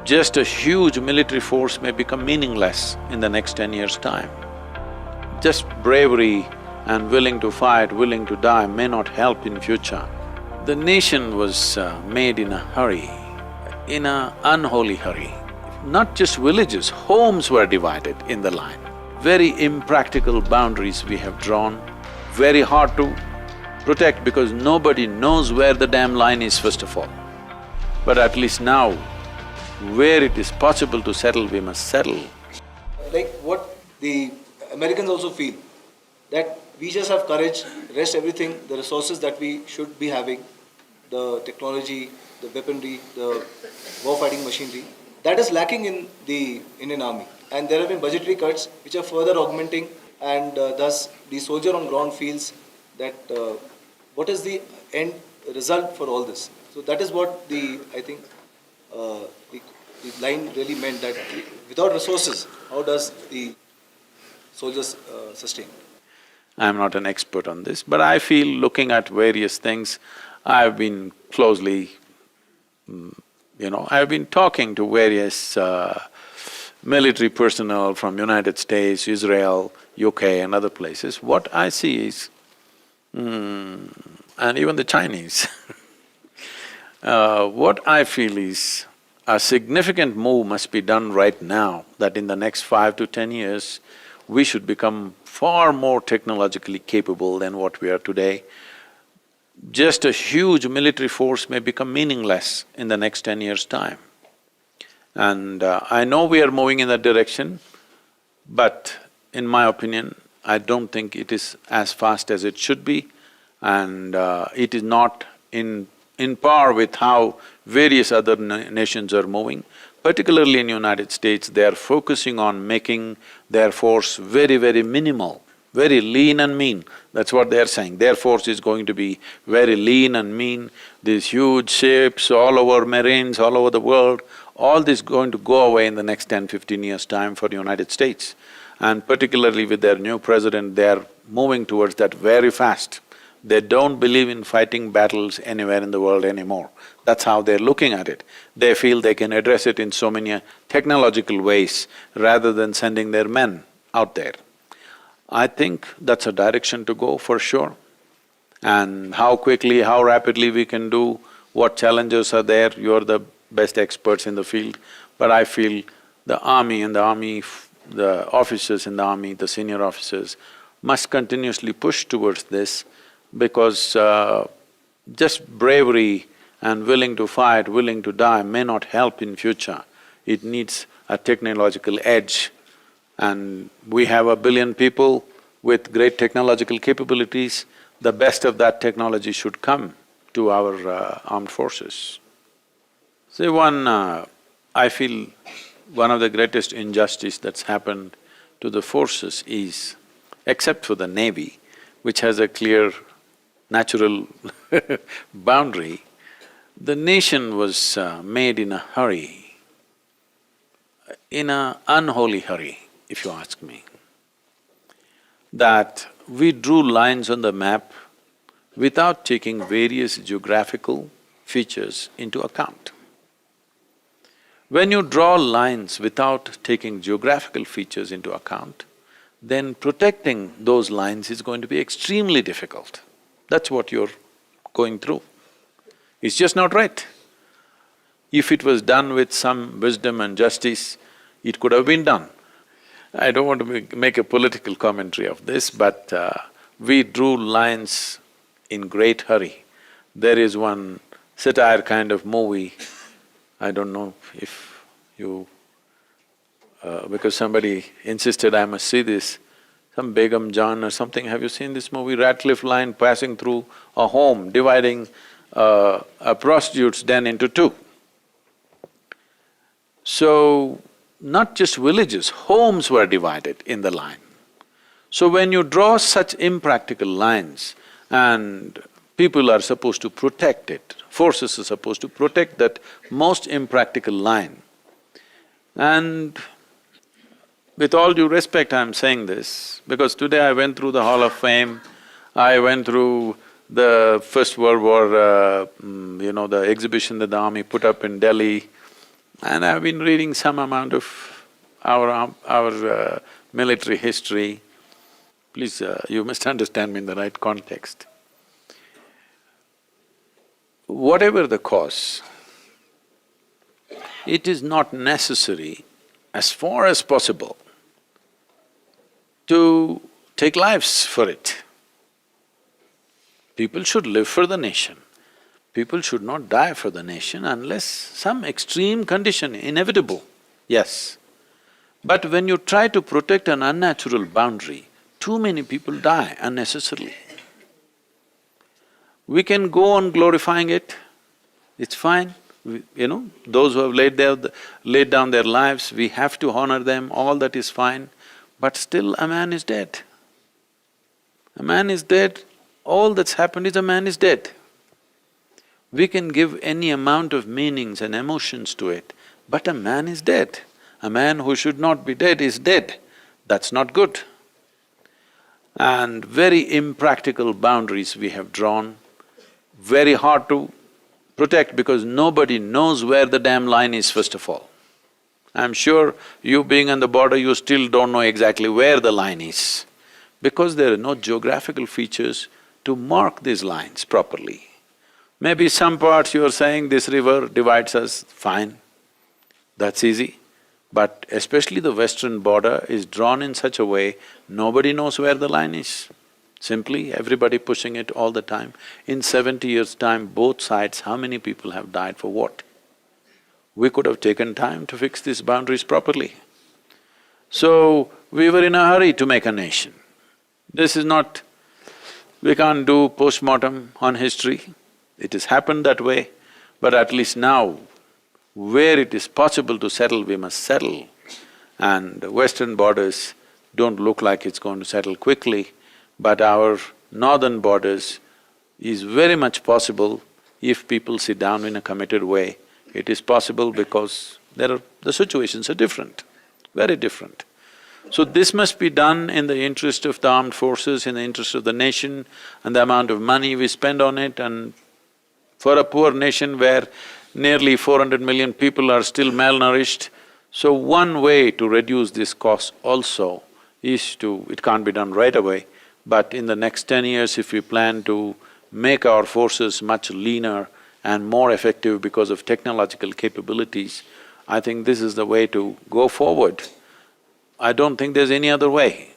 Just a huge military force may become meaningless in the next 10 years' time. Just bravery and willing to fight, willing to die may not help in future. The nation was made in a hurry, in an unholy hurry. Not just villages, homes were divided in the line. Very impractical boundaries we have drawn, very hard to protect because nobody knows where the damn line is first of all. But at least now, where it is possible to settle, we must settle. Like what the Americans also feel, that we just have courage, rest everything, the resources that we should be having, the technology, the weaponry, the war-fighting machinery, that is lacking in the Indian Army. And there have been budgetary cuts which are further augmenting, and thus the soldier on ground feels that what is the end result for all this. So that is what I think the line really meant, that without resources, how does the soldiers sustain? I'm not an expert on this, but I feel looking at various things, I've been closely, I've been talking to various military personnel from United States, Israel, UK and other places. What I see is, and even the Chinese what I feel is a significant move must be done right now, that in the next 5 to 10 years, we should become far more technologically capable than what we are today. Just a huge military force may become meaningless in the next 10 years' time. And I know we are moving in that direction, but in my opinion, I don't think it is as fast as it should be, and it is not in par with how various other nations are moving. Particularly in United States, they are focusing on making their force very, very minimal, very lean and mean. That's what they are saying. Their force is going to be very lean and mean. These huge ships all over, marines all over the world, all this going to go away in the next 10-15 years' time for the United States. And particularly with their new president, they are moving towards that very fast. They don't believe in fighting battles anywhere in the world anymore. That's how they're looking at it. They feel they can address it in so many technological ways rather than sending their men out there. I think that's a direction to go for sure. And how quickly, how rapidly we can do, what challenges are there, you're the best experts in the field. But I feel the army and the officers in the army, the senior officers, must continuously push towards this, because just bravery and willing to fight, willing to die may not help in future. It needs a technological edge, and we have 1 billion people with great technological capabilities. The best of that technology should come to our armed forces. See, I feel one of the greatest injustice that's happened to the forces is, except for the Navy, which has a clear natural boundary, the nation was made in a hurry, in an unholy hurry, if you ask me. That we drew lines on the map without taking various geographical features into account. When you draw lines without taking geographical features into account, then protecting those lines is going to be extremely difficult. That's what you're going through. It's just not right. If it was done with some wisdom and justice, it could have been done. I don't want to make a political commentary of this, but we drew lines in great hurry. There is one satire kind of movie, I don't know if you… because somebody insisted I must see this, some Begum John or something, have you seen this movie? Ratcliffe line passing through a home, dividing a prostitute's den into two. So, not just villages, homes were divided in the line. So when you draw such impractical lines and people are supposed to protect it, forces are supposed to protect that most impractical line, and with all due respect I'm saying this, because today I went through the Hall of Fame, I went through the First World War, the exhibition that the army put up in Delhi. And I've been reading some amount of our military history. Please, you must understand me in the right context. Whatever the cause, it is not necessary, as far as possible, to take lives for it. People should live for the nation. People should not die for the nation unless some extreme condition, inevitable, yes. But when you try to protect an unnatural boundary, too many people die unnecessarily. We can go on glorifying it, it's fine. Those who have laid down their lives, we have to honor them, all that is fine. But still a man is dead. A man is dead, all that's happened is a man is dead. We can give any amount of meanings and emotions to it, but a man is dead. A man who should not be dead is dead. That's not good. And very impractical boundaries we have drawn, very hard to protect because nobody knows where the damn line is, first of all. I'm sure you being on the border, you still don't know exactly where the line is, because there are no geographical features to mark these lines properly. Maybe some parts you are saying this river divides us, fine, that's easy. But especially the western border is drawn in such a way, nobody knows where the line is. Simply everybody pushing it all the time. In 70 years' time, both sides, how many people have died for what? We could have taken time to fix these boundaries properly. So, we were in a hurry to make a nation. This is not… we can't do post-mortem on history. It has happened that way, but at least now, where it is possible to settle, we must settle. And western borders don't look like it's going to settle quickly, but our northern borders is very much possible if people sit down in a committed way. It is possible because the situations are different, very different. So this must be done in the interest of the armed forces, in the interest of the nation, and the amount of money we spend on it. And for a poor nation where nearly 400 million people are still malnourished, so one way to reduce this cost also is to… it can't be done right away, but in the next 10 years if we plan to make our forces much leaner and more effective because of technological capabilities, I think this is the way to go forward. I don't think there's any other way.